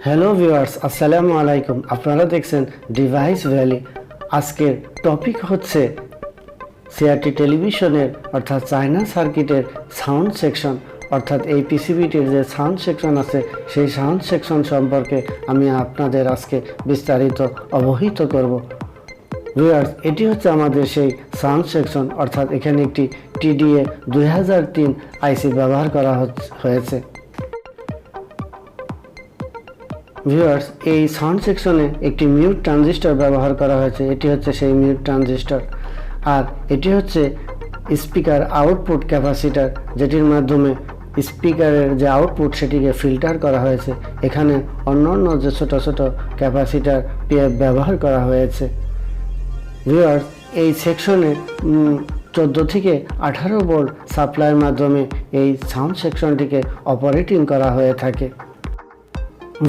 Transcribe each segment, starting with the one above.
Hello viewers, আসসালামু আলাইকুম। আপনারা দেখছেন ডিভাইস ভ্যালি। আজকের টপিক হচ্ছে সিআরটি টেলিভিশনের অর্থাৎ চায়না সার্কিটের সাউন্ড সেকশন, অর্থাৎ এই পিসিবিটির যে সাউন্ড সেকশন আছে সেই সাউন্ড সেকশন সম্পর্কে আমি আপনাদের আজকে বিস্তারিত অবহিত করব। ভিউয়ার্স, এটি হচ্ছে আমাদের সেই সাউন্ড সেকশন, অর্থাৎ এখানে একটি TDA2003 আইসি ব্যবহার করা হয়েছে। ভিউয়ার্স, এই সাউন্ড সেকশনে একটি মিউট ট্রানজিস্টর ব্যবহার করা হয়েছে। এটি হচ্ছে সেই মিউট ট্রানজিস্টর। আর এটি হচ্ছে স্পিকার আউটপুট ক্যাপাসিটার, যেটির মাধ্যমে স্পিকারের যে আউটপুট সেটিকে ফিল্টার করা হয়েছে। এখানে অন্যান্য যে ছোট ছোট ক্যাপাসিটার ব্যবহার করা হয়েছে। ভিউয়ার্স, এই সেকশনে 14 থেকে 18 ভোল্ট সাপ্লাইয়ের মাধ্যমে এই সাউন্ড সেকশনটিকে অপারেটিং করা হয়ে থাকে।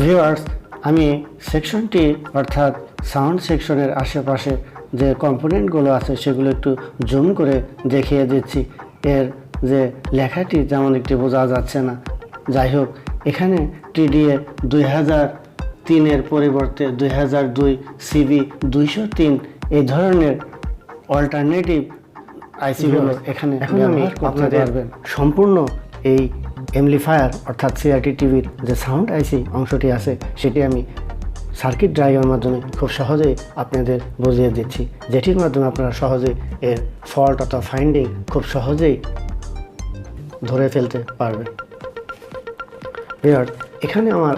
ভিউয়ার্স, আমি সেকশনটি অর্থাৎ সাউন্ড সেকশনের আশেপাশে যে কম্পোনেন্টগুলো আছে সেগুলো একটু জুম করে দেখিয়ে দিচ্ছি। এর যে লেখাটি যেমন একটি বোঝা যাচ্ছে না, যাই হোক, এখানে TDA2003 পরিবর্তে 2002 CB203 এই ধরনের অল্টারনেটিভ আইসিগুলো এখানে এখন আমি আপনাদের সম্পূর্ণ এই অ্যাম্পলিফায়ার অর্থাৎ CRT টিভির যে সাউন্ড আইসি অংশটি আছে সেটি আমি সার্কিট ডায়াগ্রামের মাধ্যমে খুব সহজেই আপনাদের বুঝিয়ে দিচ্ছি, যেটির মাধ্যমে আপনারা সহজেই এর ফল্ট অথবা ফাইন্ডিং খুব সহজেই ধরে ফেলতে পারবেন। ভিউয়ার্স, এখানে আমার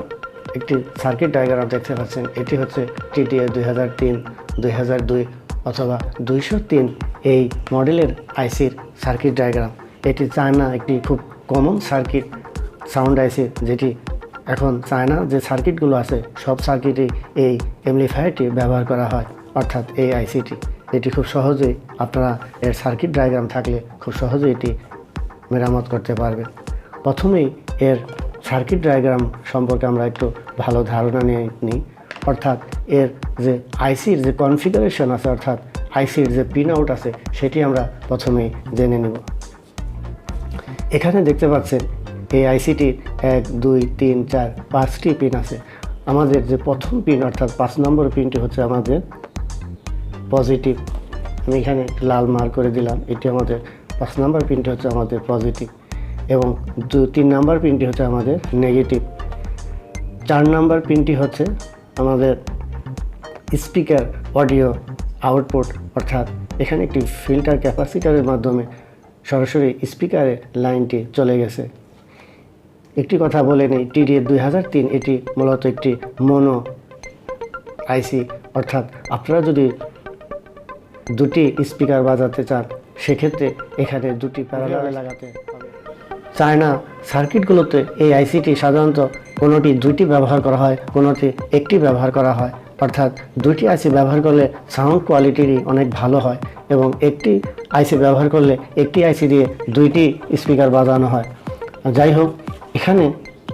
একটি সার্কিট ডায়াগ্রাম দেখতে পাচ্ছেন। এটি হচ্ছে TDA2003, 2002 অথবা 203 এই মডেলের আইসির সার্কিট ডায়াগ্রাম। এটি চায়না একটি খুব কমন সার্কিট সাউন্ড আইসি, যেটি এখন চায়না যে সার্কিটগুলো আছে সব সার্কিটেই এই অ্যাম্পলিফায়ারটি ব্যবহার করা হয়, অর্থাৎ এই আইসিটি। এটি খুব সহজেই আপনারা এর সার্কিট ডায়াগ্রাম থাকলে খুব সহজেই এটি মেরামত করতে পারবেন। প্রথমেই এর সার্কিট ডায়াগ্রাম সম্পর্কে আমরা একটু ভালো ধারণা নিই। অর্থাৎ এর যে আইসির যে কনফিগারেশন আছে, অর্থাৎ আইসির যে পিন আউট আছে সেটি আমরা প্রথমেই জেনে নেব। এখানে দেখতে পাচ্ছেন এই আইসিটির 1, 2, 3, 4, 5টি পিন আছে। আমাদের যে প্রথম পিন অর্থাৎ 5 নম্বর পিনটি হচ্ছে আমাদের পজিটিভ। আমি এখানে লাল মার্ক করে দিলাম। এটি আমাদের 5 নম্বর পিনটি হচ্ছে আমাদের পজিটিভ, এবং 3 নম্বর পিনটি হচ্ছে আমাদের নেগেটিভ। 4 নম্বর পিনটি হচ্ছে আমাদের স্পিকার অডিও আউটপুট, অর্থাৎ এখানে একটি ফিল্টার ক্যাপাসিটারের মাধ্যমে সরাসরি স্পিকারের লাইনটি চলে গেছে। একটি কথা বলে নেই, TDA2003 এটি মূলত একটি মোনো আইসি, অর্থাৎ আপনারা যদি দুটি স্পিকার বাজাতে চান সেক্ষেত্রে এখানে দুটি প্যারালাল লাগাতে হবে। চায়না সার্কিটগুলোতে এই আইসিটি সাধারণত কোনোটি 2টি ব্যবহার করা হয়, কোনোটি একটি ব্যবহার করা হয়। অর্থাৎ 2টি আইসি ব্যবহার করলে সাউন্ড কোয়ালিটিরই অনেক ভালো হয়, এবং একটি আইসি ব্যবহার করলে একটি আইসি দিয়ে 2টি স্পিকার বাজানো হয়। যাই হোক, এখানে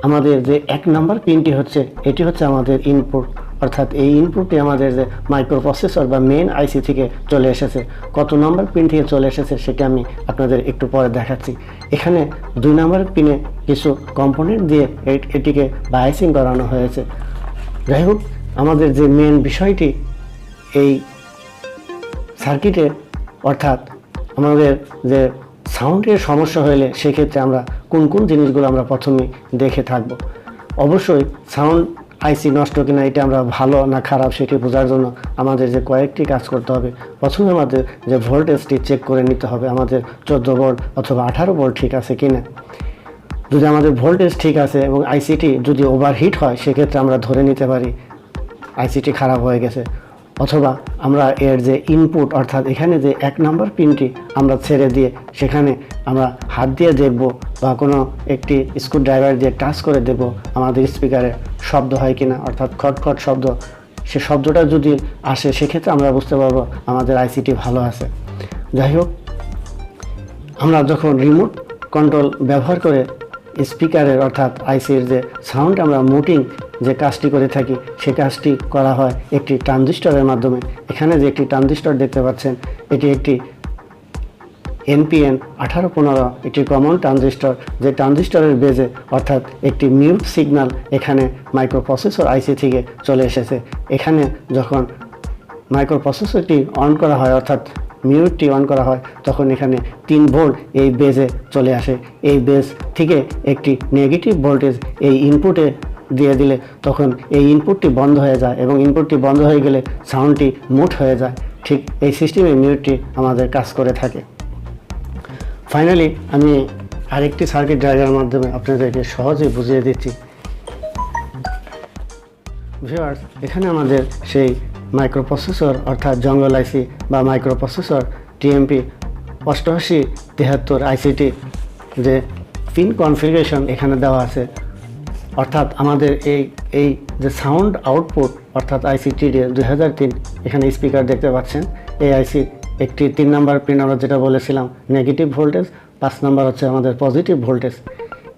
আমাদের যে 1 নম্বর পিনটি হচ্ছে এটি হচ্ছে আমাদের ইনপুট, অর্থাৎ এই ইনপুটটি আমাদের যে মাইক্রোপ্রসেসর বা মেন আইসি থেকে চলে এসেছে। কত নম্বর পিন থেকে চলে এসেছে সেটা আমি আপনাদের একটু পরে দেখাচ্ছি। এখানে 2 নম্বর পিনে কিছু কম্পোনেন্ট দিয়ে এটিকে বাইসিং করানো হয়েছে। যাই হোক, আমাদের যে মেন বিষয়টি এই সার্কিটে, অর্থাৎ আমাদের যে সাউন্ডের সমস্যা হলে সেক্ষেত্রে আমরা কোন কোন জিনিসগুলো আমরা প্রথমে দেখে থাকব। অবশ্যই সাউন্ড আইসি নষ্ট কিনা এটা আমরা ভালো না খারাপ সেটি বোঝার জন্য আমাদের যে কয়েকটি কাজ করতে হবে। প্রথমে আমাদের যে ভোল্টেজটি চেক করে নিতে হবে, আমাদের 14 ভোল্ট অথবা 18 ভোল্ট ঠিক আছে কিনা। যদি আমাদের ভোল্টেজ ঠিক আছে এবং আইসিটি যদি ওভারহিট হয় সেক্ষেত্রে আমরা ধরে নিতে পারি আইসিটি খারাপ হয়ে গেছে। অথবা আমরা এর যে ইনপুট, অর্থাৎ এখানে যে 1 নম্বর পিনটি আমরা ছেড়ে দিয়ে সেখানে আমরা হাত দিয়ে দেখব বা কোনো একটি স্ক্রুড্রাইভার দিয়ে টাচ করে দেব আমাদের স্পিকারে শব্দ হয় কিনা, অর্থাৎ খটখট শব্দ। সে শব্দটা যদি আসে সেক্ষেত্রে আমরা বুঝতে পারবো আমাদের আইসিটি ভালো আছে। যাই হোক, আমরা যখন রিমোট কন্ট্রোল ব্যবহার করে স্পিকারের অর্থাৎ আইসির যে সাউন্ড আমরা মুটিং যে কাজটি করে থাকি সে কাজটি করা হয় একটি ট্রানজিস্টরের মাধ্যমে। এখানে যে একটি ট্রানজিস্টর দেখতে পাচ্ছেন এটি একটি NPN 1815 একটি কমন ট্রানজিস্টর, যে ট্রানজিস্টরের বেজে অর্থাৎ একটি মিউট সিগন্যাল এখানে মাইক্রোপ্রসেসর আইসি থেকে চলে এসেছে। এখানে যখন মাইক্রোপ্রসেসরটি অন করা হয় অর্থাৎ মিউটটি অন করা হয় তখন এখানে 3 ভোল্ট এই বেজে চলে আসে। এই বেজ থেকে একটি নেগেটিভ ভোল্টেজ এই ইনপুটে দিয়ে দিলে তখন এই ইনপুটটি বন্ধ হয়ে যায় এবং ইনপুটটি বন্ধ হয়ে গেলে সাউন্ডটি মুট হয়ে যায়। ঠিক এই সিস্টেমে মিউটটি আমাদের কাজ করে থাকে। ফাইনালি আমি আরেকটি সার্কিট ডায়াগ্রামের মাধ্যমে আপনাদেরকে সহজে বুঝিয়ে দিচ্ছি। ভিউয়ার্স, এখানে আমাদের সেই মাইক্রোপ্রসেসর অর্থাৎ জঙ্গল আইসি বা মাইক্রোপ্রসেসর TMP 8873 আইসিটি যে পিন কনফিগারেশন এখানে দেওয়া আছে, অর্থাৎ আমাদের এই যে সাউন্ড আউটপুট অর্থাৎ আইসি TDA2003 এখানে স্পিকার দেখতে পাচ্ছেন। এই আইসি একটি 3 নাম্বার পিন, আমরা যেটা বলেছিলাম নেগেটিভ ভোল্টেজ, 5 নাম্বার হচ্ছে আমাদের পজিটিভ ভোল্টেজ।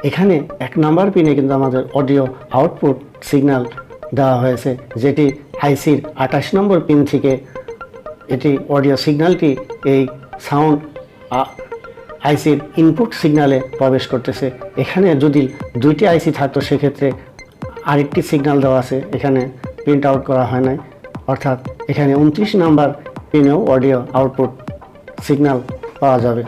এখানে 1 নাম্বার পিনে কিন্তু আমাদের অডিও আউটপুট সিগন্যাল দেওয়া হয়েছে, যেটি আইসির 28 নম্বর পিন থেকে এটি অডিও সিগন্যালটি এই সাউন্ড আইসির ইনপুট সিগন্যালে প্রবেশ করতেছে। এখানে যদি 2টি আইসি থাকতো সেক্ষেত্রে আরেকটি সিগন্যাল দেওয়া আছে, এখানে প্রিন্ট আউট করা হয় নাই, অর্থাৎ এখানে 29 নাম্বার পিনেও অডিও আউটপুট সিগন্যাল পাওয়া যাবে।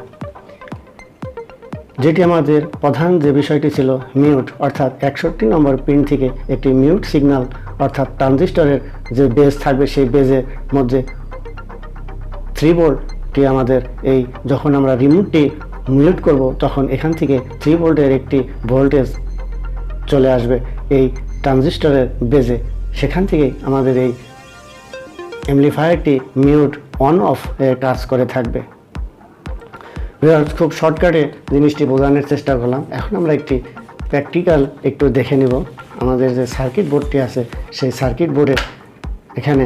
যেটি আমাদের প্রধান যে বিষয়টি ছিল মিউট, অর্থাৎ 61 নম্বর পিন থেকে একটি মিউট সিগন্যাল অর্থাৎ ট্রানজিস্টরের যে বেজ থাকবে সেই বেজের মধ্যে 3 ভোল্টটি আমাদের এই যখন আমরা রিমোটটি মিউট করব তখন এখান থেকে 3 ভোল্টের একটি ভোল্টেজ চলে আসবে এই ট্রানজিস্টরের বেজে। সেখান থেকেই আমাদের এই অ্যাম্পলিফায়ারটি মিউট অন অফ এর কাজ করে থাকবে। খুব শর্টকাটে জিনিসটি বোঝানোর চেষ্টা করলাম। এখন আমরা একটি প্র্যাকটিক্যাল একটু দেখে নিব। আমাদের যে সার্কিট বোর্ডটি আছে সেই সার্কিট বোর্ডে এখানে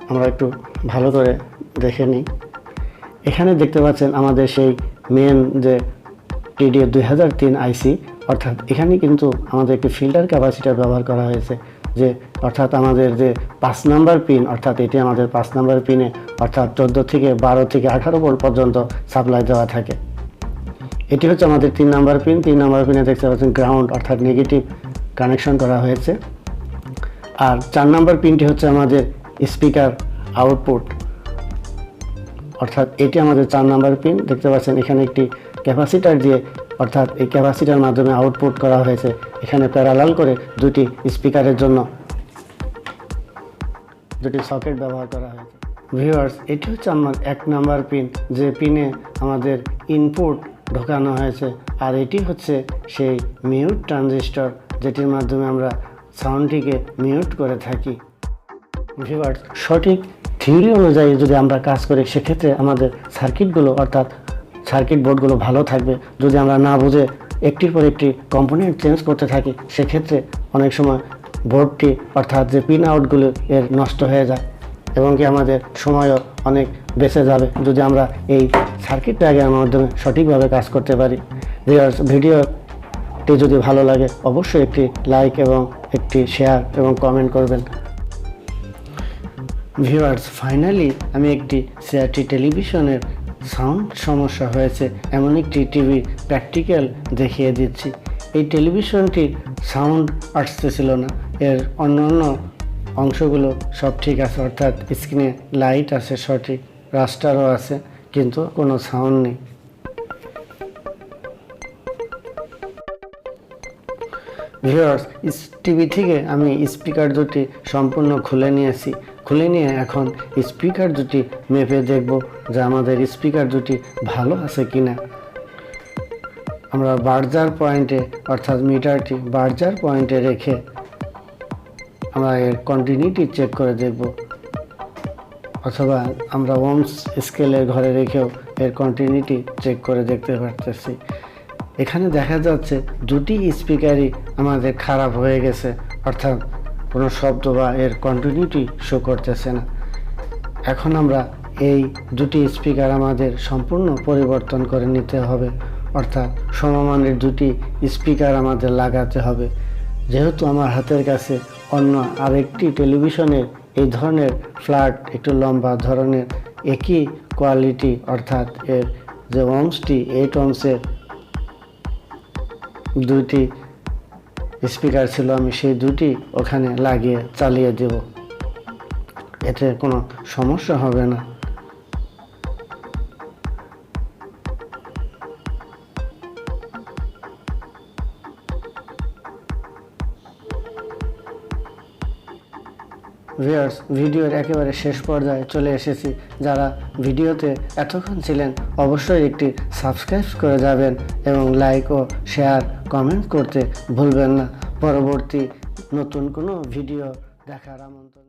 আমরা একটু ভালো করে দেখে নিই। এখানে দেখতে পাচ্ছেন আমাদের সেই মেন যে TDA2003 আইসি, অর্থাৎ এখানে কিন্তু আমাদের একটি ফিল্টার ক্যাপাসিটার ব্যবহার করা হয়েছে, যে অর্থাৎ আমাদের যে 5 নাম্বার পিন, অর্থাৎ এটি আমাদের 5 নাম্বার পিনে অর্থাৎ 14 থেকে 12 থেকে 18 ভোল্ট পর্যন্ত সাপ্লাই দেওয়া থাকে। এটি হচ্ছে আমাদের 3 নাম্বার পিন। 3 নাম্বার পিনে দেখতে পাচ্ছেন গ্রাউন্ড অর্থাৎ নেগেটিভ কানেকশন করা হয়েছে। আর 4 নাম্বার পিনটি হচ্ছে আমাদের স্পিকার আউটপুট, অর্থাৎ এটি আমাদের 4 নাম্বার পিন। দেখতে পাচ্ছেন এখানে একটি ক্যাপাসিটার দিয়ে, অর্থাৎ এই ক্যাপাসিটার মাধ্যমে আউটপুট করা হয়েছে। এখানে প্যারালাল করে 2টি স্পিকারের জন্য 2টি সকেট ব্যবহার করা হয়েছে। ভিউয়ার্স, এটি হচ্ছে আমার 1 নাম্বার পিন, যে পিনে আমাদের ইনপুট ঢোকানো হয়েছে। আর এটি হচ্ছে সেই মিউট ট্রানজিস্টর, যেটির মাধ্যমে আমরা সাউন্ডটিকে মিউট করে থাকি। ভিউয়ার্স, সঠিক থিওরি অনুযায়ী যদি আমরা কাজ করি সেক্ষেত্রে আমাদের সার্কিটগুলো অর্থাৎ সার্কিট বোর্ডগুলো ভালো থাকবে। যদি আমরা না বুঝে একটির পর একটি কম্পোনেন্ট চেঞ্জ করতে থাকি সেক্ষেত্রে অনেক সময় বোর্ডটি অর্থাৎ যে পিন আউটগুলো এর নষ্ট হয়ে যায় এবং কি আমাদের সময়ও অনেক বেঁচে যাবে যদি আমরা এই সার্কিট ডায়াগ্রামের মাধ্যমে সঠিকভাবে কাজ করতে পারি। ভিডিওটি যদি ভালো লাগে অবশ্যই একটি লাইক এবং একটি শেয়ার এবং কমেন্ট করবেন। ভিউয়ার্স, ফাইনালি আমি একটি CRT টেলিভিশনের সাউন্ড সমস্যা হয়েছে এমন একটি টিভি প্র্যাকটিক্যাল দেখিয়ে দিচ্ছি। এই টেলিভিশনটি সাউন্ড আসতেছিল না, এর অন্যান্য অংশগুলো সব ঠিক আছে, অর্থাৎ স্ক্রিনে লাইট আছে সঠিক, রাস্টারও আছে, কিন্তু কোনো সাউন্ড নেই। ভিউয়ার্স, টিভি থেকে আমি স্পিকার দুটি সম্পূর্ণ খুলে নিয়েছি। খুলে নিয়ে এখন স্পিকার দুটি মেপে দেখব যে আমাদের স্পিকার দুটি ভালো আছে কিনা। আমরা বার্জার পয়েন্টে অর্থাৎ মিটারটি বার্জার পয়েন্টে রেখে আমরা এর কন্টিনিউটি চেক করে দেখব, অথবা আমরা ওমস স্কেলের ঘরে রেখেও এর কন্টিনিউটি চেক করে দেখতে পারতেছি। এখানে দেখা যাচ্ছে 2টি স্পিকারই আমাদের খারাপ হয়ে গেছে, অর্থাৎ কোনো শব্দ বা এর কন্টিনিউটি শো করতেছে না। এখন আমরা এই 2টি স্পিকার আমাদের সম্পূর্ণ পরিবর্তন করে নিতে হবে, অর্থাৎ সমমানের 2টি স্পিকার আমাদের লাগাতে হবে। যেহেতু আমার হাতের কাছে অন্য আরেকটি টেলিভিশনের এই ধরনের ফ্ল্যাট একটু লম্বা ধরনের একই কোয়ালিটি অর্থাৎ এর যে ওহমসটি 8 ওহমসের দুইটি স্পিকার ছিল, আমি সেই দুটি ওখানে লাগিয়ে চালিয়ে দেব, এতে কোনো সমস্যা হবে না। ভিউয়ার্স, ভিডিওর একেবারে শেষ পর্যায়ে চলে এসেছি। যারা ভিডিওতে এতক্ষণ ছিলেন অবশ্যই একটি সাবস্ক্রাইব করে যাবেন এবং লাইক ও শেয়ার কমেন্ট করতে ভুলবেন না। পরবর্তী নতুন কোনো ভিডিও দেখার আমন্ত্রণ।